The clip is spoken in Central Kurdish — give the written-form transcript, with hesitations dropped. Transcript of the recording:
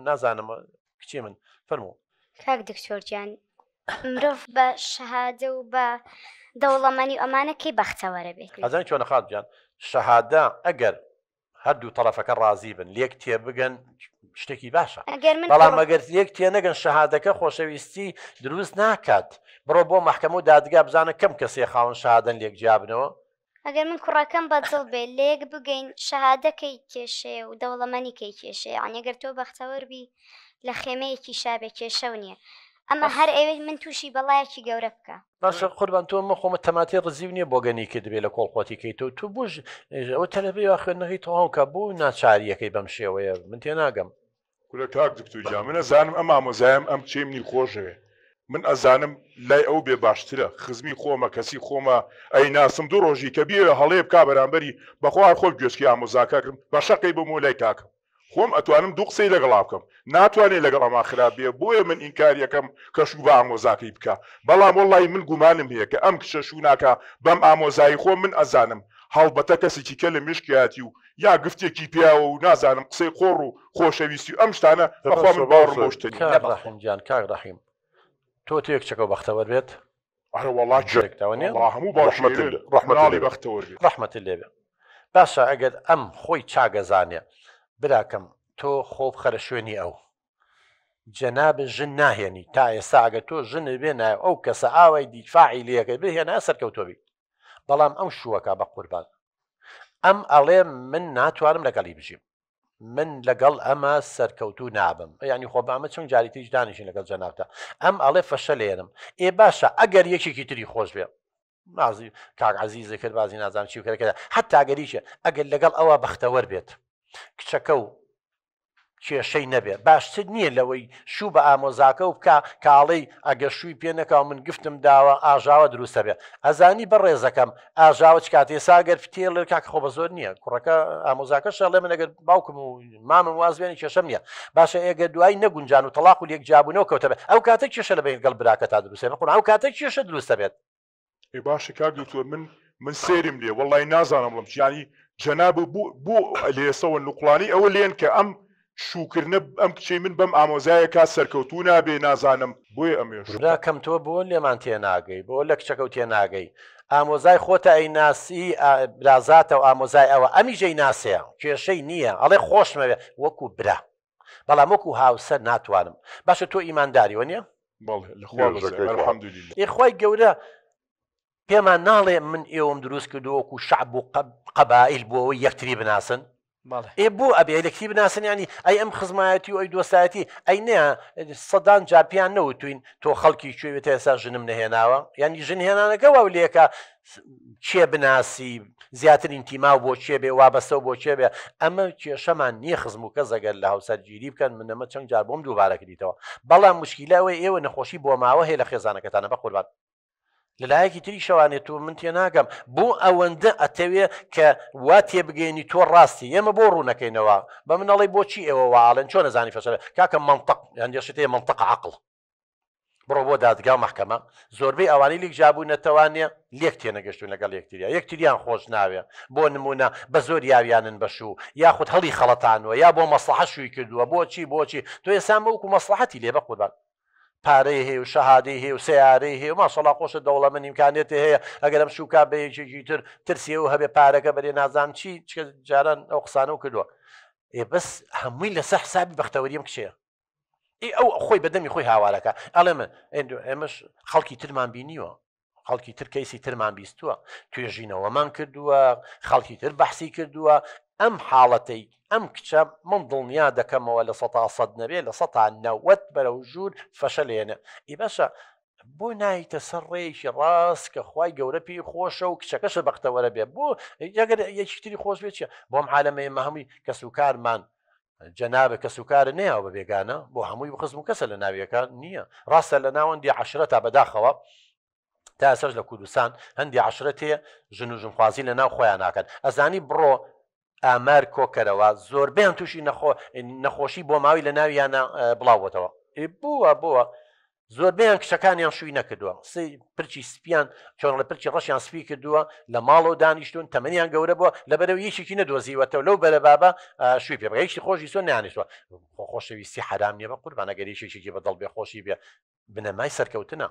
نازانم کچی من فەرموو. کاک دکتۆرجان مرۆڤ بە شەهادە و بە دەوڵەمەنی ئەمانە کەی بەختەوەرە بێت ئەزانی چۆنە خاتجان شەهادە ئەگەر هەردوو تەرەفەکە ڕازی بن لێک تێ بگەن شتێکی باشە بەڵام ئەگەر یەک تێ نەگەن شەهادەکە خۆشەویستی دروست ناکات بڕۆ بۆ مەحکەمە و دادگا بزانە کەم کەسێ خاوەن شەهادەن لێک جیابنەوە ئەگەر من کوڕەکەم بەدڵ بێت لێک بگەین شەهادەکەی کێشەیە و دەوڵەمەنی کەی کێشەیە ئەگەر تۆ بەختەوەربی لە خێمەیەکی شابێ کێشەو نییە ئەمە هەر ئەوێ من تووشی بەڵایەکی گەورە بکە باشە قوربان تۆ مە خۆمە تەماتی ڕزیو نییە بۆ گەنی کرد بێ لە کۆڵخۆتی کەیتەوە تو بوش ئەوە تەلەبێ وا خوێندنەکەی تەواوکە بۆ ناچاریەکەی بەم شێوەیە من تێ ناگەم کورە کاک دکتۆرجان من ئەزانم ئەم ئامۆزایم ئەم کچێ منی خۆشەوێ من ئەزانم لای ئەو بێ باشترە خزمی خۆمە کەسی خۆمە ئەی ناسم دوو ڕۆژی کە بێ هەڵەیە بک بەرامبەری بەخوا خۆی گوێشکی ئامۆزاکەکردم بە شەقەی بۆ لای کاکەم خۆم ئەتوانم دوو قسەی لەگەڵا بکەم ناتوانێت لەگەڵ ئەما خراپ بێ بۆیە من ئینکار یەکەم کەشوو بە ئامۆزاکەی بکە بەڵام وەڵی من گومانم هەیە کە ئەم کشە شووناکە بەم ئامۆزایی خۆم من ئەزانم هەڵبەتە کەسێکی کە لە مشکیاتی و یا گفتێکی پیاوە و نازانم قسەی خۆڕ و خۆشەویستی و ئەم شتانە بەخوا من باوەڕم بۆشتنی ڕەحیمجان کاک ڕەحیم تۆ تێک چەکە بەختەوەر بێت ئەرە وەڵات هەموو ڕەحمەتی بەختەوەر بێت ڕەحمەتی لێبێ باشە ئەگەر ئەم خۆی چاگەزانێ براکەم تۆ خۆب خەرە شوێنی ئەو جەناب ژن ناهێنی تا ئێستا ئەگە تۆ ژنت بێنە ئەو کەسە ئاوای دیفاعی لەکەی بهێنا سەرکەوتۆبی بەڵام ئەم شووەکە بە قوربان ئەم ئەڵێ من ناتوانم لەگەڵی بژیم من لەگەڵ ئەمە سەرکەوتو نابم ینی خۆ بامە چەند جاریتیش دانیشین لەگەڵ جەنابتە ئەم ئەڵێ فەشە لێنم ئێ باشە ئەگەر یەکێکی تری خۆش بێ مازی کاک عەزیزە کرد بازی نازانم چی بکەکەدا حتا ئەگەریشە ئەگەر لەگەڵ ئەوە بەختەوەر بێت کچەکە و کێشەی نەبێ باشتر نییە لەوەی شوو بە ئامۆزاکە و بکە کاڵەی ئەگەر شووی پێ نەکاو من گفتم داوە ئاژاوە دروستە بێ ئەزانی بە ڕێزەکەم ئاژاوە چ کاتێ ساگەر فتێڵ کاکە خۆ بە زۆر نییە کوڕەکە ئامۆزاکە شەڵێ من ئەگەر باوکم و مامم وازوێنی کێشەم نییە باشە ئێگە دوایی نەگونجان و تەلاق و لێک جابوونەوە کەوتە بێت ئەو کاتە کێشە لە بین گەڵ براکە تا دروستە بخۆن ئەو کاتە کێشە دروستە بێت ێ باشە کاک دکتۆر من سێرم لێ وەڵی نازانم بڵم ینی جەناب بۆ لێسەوە نوقڵانی ئەوە لێن کە ئەم شوکردنە ئەم کچەی من بەم ئامۆزایەکە سەرکەوتو نابێ نازانم بۆیە ئەمێشراکەم تۆ بۆ لێمان تێ ناگەی بۆ لە کچەکە و تێ ناگەی ئامۆزای خۆتە ئەی ناسی برازاتە و ئامۆزای ئەوە ئەمی ژەی ناسەیە کێشەی نییە ئەڵێ خۆشمەوێ وەکو برا بەڵام وەکو هاوسەر ناتوانم باشە تۆ ئیمانداریوە نییە خۆی گەورە پێمان ناڵێ من ئێوەم دروست کردووەکو شعب و قەبائیل بۆەوەی یەکتری بناسن ئێ بۆ ئەبێ لەکتی بناسن ینی ئەی ئەم خزمایەتی و ئەی دۆستایەتی ئەی نەیە سەدان جاپیان نەوتوین تۆ خەڵکی کوێوێتە ئێستا ژنم نەهێناوە ینی ژن هێنانەکە واو لێکە چێ بناسی زیاترین تیما بۆ چێ بێ وابەستە بۆ چێ بێ ئەمە کێشەمان نییە خزم و کە زەگەر لە هاوسەرگیری بکەن منەمە چەند جار بۆم دووبارە کردیتەوە بەڵام مشکیلەوەی ئێوە نەخۆشی بۆ ماوە هەیە لە خێزانەکەتانە بە قوربان لەلایەکی تری شەوانێت و من تێ ناگەم بۆ ئەوەندە ئەتەوێ کە وا تێبگەینی تۆ ڕاستی ئێمە بۆ ڕوونەکەینەوە بە منەڵی بۆچی ئێوە واڵێن چۆن نەزانی فەشە کاکە منطق یاندێشتەیە منطق عقل بڕۆ بۆ دادگا و محکەمە زۆربەی ئەوانەی لێک جابوونەتەوانێ لێک تێنەگەشتون لەگەڵ یەکتریا یەکتریان خۆش ناوێ بۆ نمونە بە زۆر یاویانن بەشوو یاخود هەڵی خەڵەتانوە یا بۆ مەسلحە شووی کردووە بۆچی تۆ ێستا وەکو مەسلحەتی لێ بە قوربان پارەی هەیە و شەهادەی هەیە و سیارەی هەیە و ماشەڵڵا خۆشە دەوڵەمەند ئیمکانێتی هەیە ئەگەرم شوکا بە یەکێکی تر ترسیە و هەبێ پارەکە بەرێ نازان چی جاران ئەو قسانە و کردووە بەس هەمووی لەسەر حسابی بەختەوەریم کشەیە ئەو خۆی بەدەمی خۆی هاوارەکە ئەڵێ من ئێمەش خەڵکی ترمان بینیوە خەڵکی تر کەیسی ترمان بیستووە توێژینەوەمان کردووە خەڵکی تر بەحسی کردووە ئەم حاڵەتەی ئەم کچە من دڵنیا دەکەمەوە لە 100 نەبێ لە 90 بەرەو ژوور فەشە لێنە ئی باشە بۆ نایتە سەر ڕێیشی ڕاست کە خوای گەورە پێی خۆشە و کچەکەشە بەختەوەرە بێ بۆ یەگەر یەکتری خۆش بێت چیە بۆم عالەمەیە مە هەمووی کەسوکارمان جەنابە کەسوکارە نەیەوە بە بێگانە بۆ هەمووی بخزم و کەسە لە ناویەکان نییە ڕاستە لە ناوەندی عەشرە تا بەداخەوە تا ئێساش لە کوردستان هەندی عەشرەت هەیە ژن و ژنخوازی لە ناو خۆیان ناکەن ئەزانی بڕۆ ئامار کۆکەرەوە زۆربیان تووشی نەخۆشی بۆ ماوی لە ناویانە بڵاوەتەوە بووە زۆربیان کچەکانیان شووی نەکردووە قسەی پرچی سپیان چۆن لە پرچی ڕەشیان سپی کردووە لە ماڵەوە دانیشتون تەمەنیان گەورە بووە لەبەرەوە یەکێکی نەدۆزیوەتەوە لەو بەرە بابە شووی پێ بەیشی خۆشی سۆ نیانیشتوە خۆشەویستی حرام نیە بە قوربانە گەریشێکی بە دڵ بێ خۆشی بێ بنەمای سەرکەوتنە